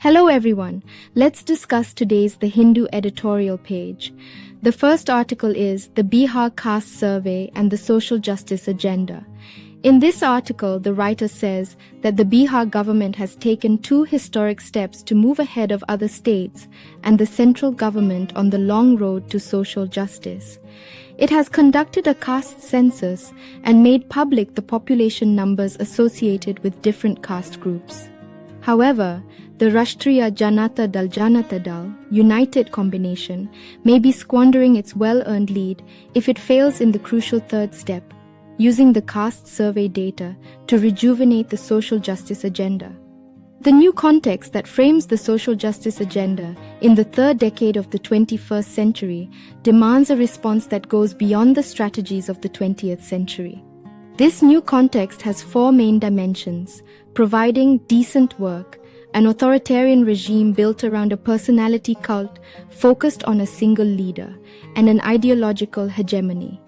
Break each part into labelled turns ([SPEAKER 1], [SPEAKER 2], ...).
[SPEAKER 1] Hello everyone, let's discuss today's The Hindu editorial page. The first article is The Bihar Caste Survey and the Social Justice Agenda. In this article, the writer says that the Bihar government has taken two historic steps to move ahead of other states and the central government on the long road to social justice. It has conducted a caste census and made public the population numbers associated with different caste groups. However, the Rashtriya Janata Dal United combination may be squandering its well-earned lead if it fails in the crucial third step, using the caste survey data to rejuvenate the social justice agenda. The new context that frames the social justice agenda in the third decade of the 21st century demands a response that goes beyond the strategies of the 20th century. This new context has four main dimensions: providing decent work, an authoritarian regime built around a personality cult focused on a single leader, and an ideological hegemony.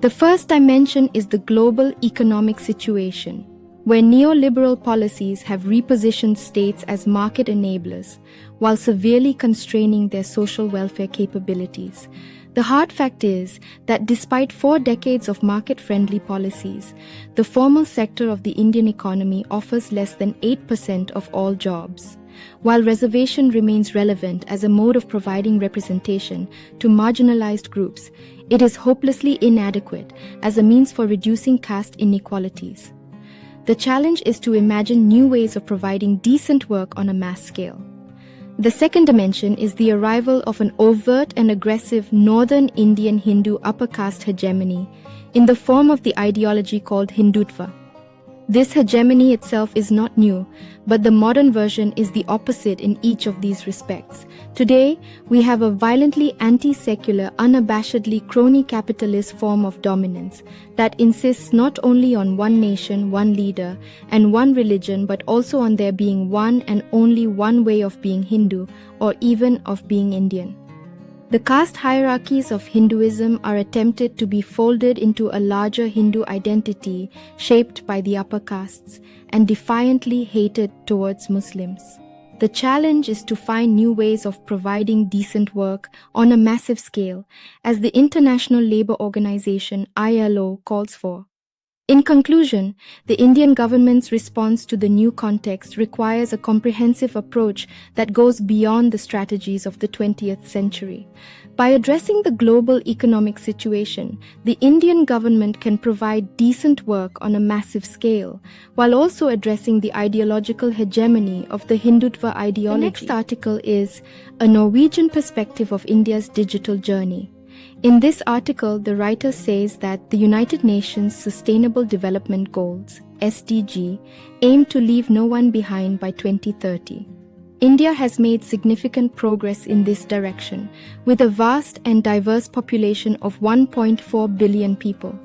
[SPEAKER 1] The first dimension is the global economic situation, where neoliberal policies have repositioned states as market enablers while severely constraining their social welfare capabilities. The hard fact is that despite 4 decades of market-friendly policies, the formal sector of the Indian economy offers less than 8% of all jobs. While reservation remains relevant as a mode of providing representation to marginalized groups, it is hopelessly inadequate as a means for reducing caste inequalities. The challenge is to imagine new ways of providing decent work on a mass scale. The second dimension is the arrival of an overt and aggressive northern Indian Hindu upper caste hegemony in the form of the ideology called Hindutva. This hegemony itself is not new, but the modern version is the opposite in each of these respects. Today, we have a violently anti-secular, unabashedly crony-capitalist form of dominance that insists not only on one nation, one leader, and one religion, but also on there being one and only one way of being Hindu, or even of being Indian. The caste hierarchies of Hinduism are attempted to be folded into a larger Hindu identity shaped by the upper castes and defiantly hated towards Muslims. The challenge is to find new ways of providing decent work on a massive scale, as the International Labour Organization ILO calls for. In conclusion, the Indian government's response to the new context requires a comprehensive approach that goes beyond the strategies of the 20th century. By addressing the global economic situation, the Indian government can provide decent work on a massive scale, while also addressing the ideological hegemony of the Hindutva ideology. The next article is A Norwegian Perspective of India's Digital Journey. In this article, the writer says that the United Nations Sustainable Development Goals, SDG, aim to leave no one behind by 2030. India has made significant progress in this direction, with a vast and diverse population of 1.4 billion people.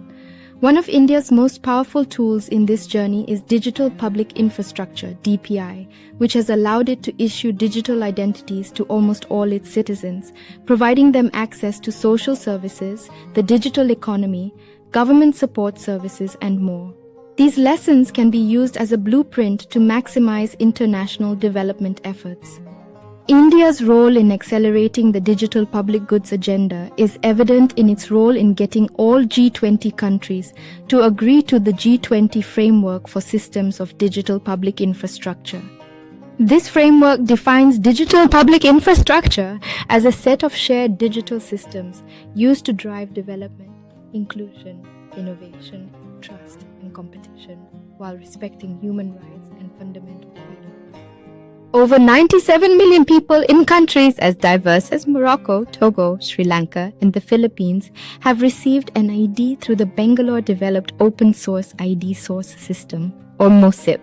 [SPEAKER 1] One of India's most powerful tools in this journey is Digital Public Infrastructure, DPI, which has allowed it to issue digital identities to almost all its citizens, providing them access to social services, the digital economy, government support services, and more. These lessons can be used as a blueprint to maximize international development efforts. India's role in accelerating the digital public goods agenda is evident in its role in getting all G20 countries to agree to the G20 framework for systems of digital public infrastructure. This framework defines digital public infrastructure as a set of shared digital systems used to drive development, inclusion, innovation, trust, and competition, while respecting human rights and fundamental freedoms. Over 97 million people in countries as diverse as Morocco, Togo, Sri Lanka, and the Philippines have received an ID through the Bangalore-developed Open Source ID Source System, or MOSIP,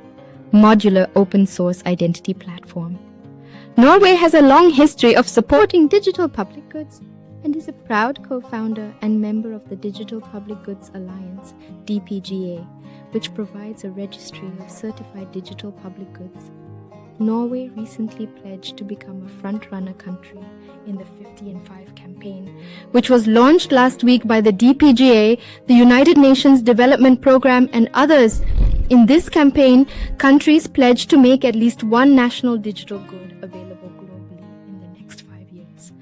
[SPEAKER 1] Modular Open Source Identity Platform. Norway has a long history of supporting digital public goods and is a proud co-founder and member of the Digital Public Goods Alliance, DPGA, which provides a registry of certified digital public goods. Norway recently pledged to become a front-runner country in the 50 and 5 campaign, which was launched last week by the DPGA, the United Nations Development Programme, and others In this campaign, countries pledged to make at least one national digital good available globally in the next 5 years.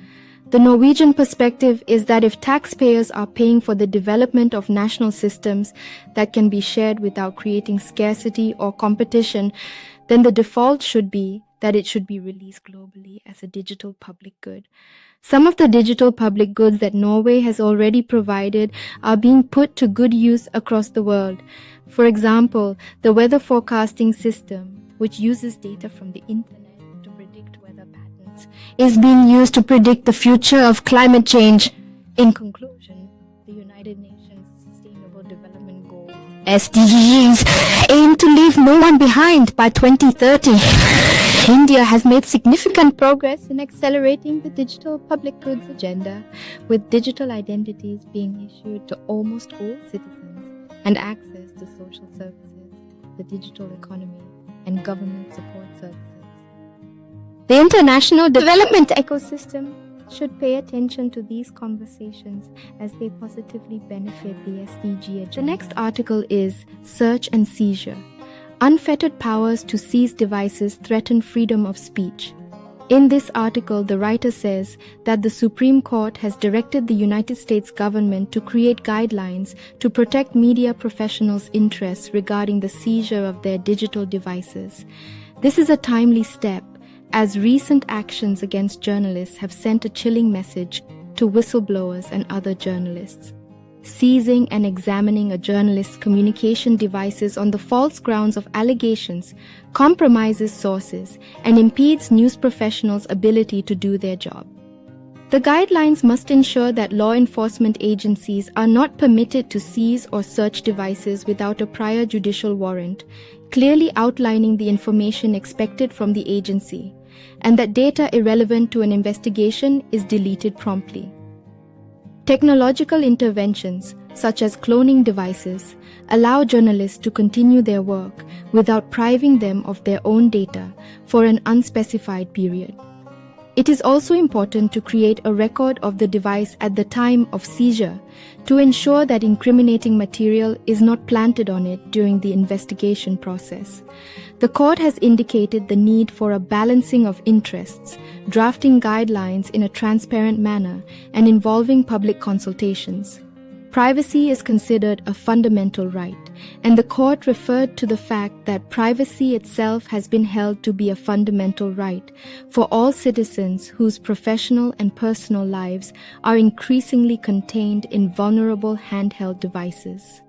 [SPEAKER 1] The Norwegian perspective is that if taxpayers are paying for the development of national systems that can be shared without creating scarcity or competition, then the default should be that it should be released globally as a digital public good. Some of the digital public goods that Norway has already provided are being put to good use across the world. For example, the weather forecasting system, which uses data from the internet to predict weather patterns, is being used to predict the future of climate change. In conclusion, the United Nations Sustainable Development Goals (SDGs) aim to leave no one behind by 2030. India has made significant progress in accelerating the digital public goods agenda, with digital identities being issued to almost all citizens and access to social services, the digital economy, and government support services. The international development ecosystem should pay attention to these conversations as they positively benefit the SDG agenda. The next article is Search and Seizure. Unfettered powers to seize devices threaten freedom of speech. In this article, the writer says that the Supreme Court has directed the United States government to create guidelines to protect media professionals' interests regarding the seizure of their digital devices. This is a timely step, as recent actions against journalists have sent a chilling message to whistleblowers and other journalists. Seizing and examining a journalist's communication devices on the false grounds of allegations compromises sources and impedes news professionals' ability to do their job. The guidelines must ensure that law enforcement agencies are not permitted to seize or search devices without a prior judicial warrant, clearly outlining the information expected from the agency, and that data irrelevant to an investigation is deleted promptly. Technological interventions, such as cloning devices, allow journalists to continue their work without priving them of their own data for an unspecified period. It is also important to create a record of the device at the time of seizure to ensure that incriminating material is not planted on it during the investigation process. The court has indicated the need for a balancing of interests, drafting guidelines in a transparent manner, and involving public consultations. Privacy is considered a fundamental right, and the court referred to the fact that privacy itself has been held to be a fundamental right for all citizens whose professional and personal lives are increasingly contained in vulnerable handheld devices.